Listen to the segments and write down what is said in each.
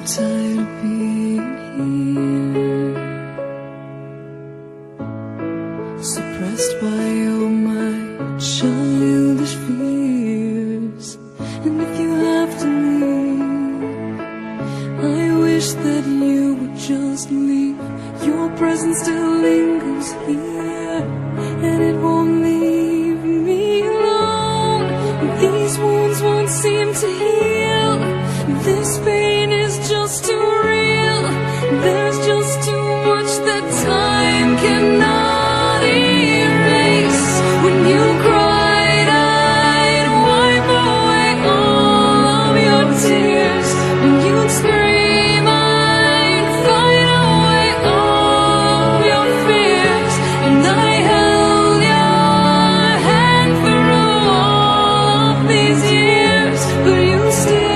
tired of being here, suppressed by all my childish fears. And if you have to leave, I wish that you would just leave. Your presence still lingers here, and it won't leave me alone. These wounds won't seem to heal. This pain is just too real. There's just too much that time cannot erase. When you cried, I'd wipe away all of your tears. When you'd scream, I'd fight away all of your fears. And I held your hand through all of these years, but you still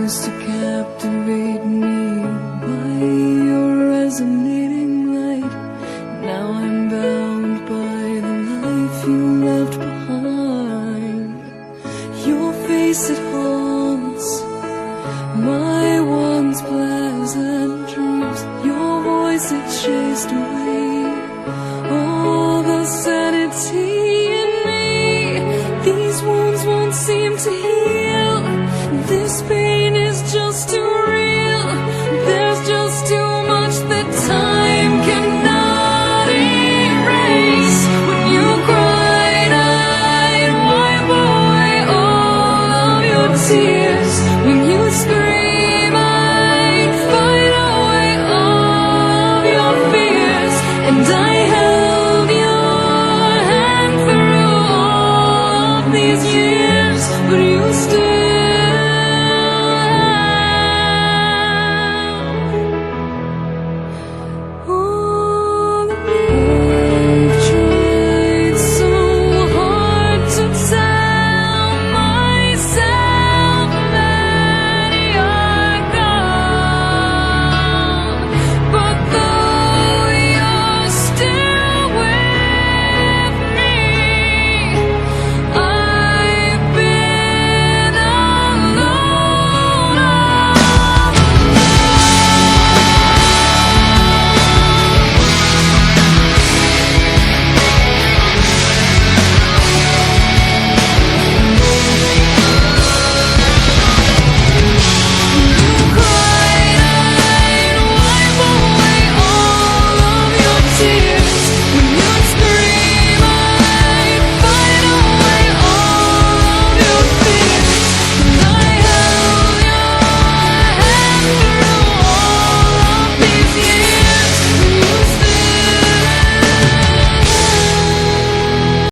used to captivate me by your resonating light. Now I'm bound by the life you left behind. Your face, it haunts my once pleasant dreams. Your voice, it chased away all the sanity in me. These wounds won't seem to heal. This pain is just too real. There's just too much that time cannot erase. When you cried, I'd wipe away all of your tears. When you scream, I'd fight away all of your fears. And I held your hand through all of these years, but you still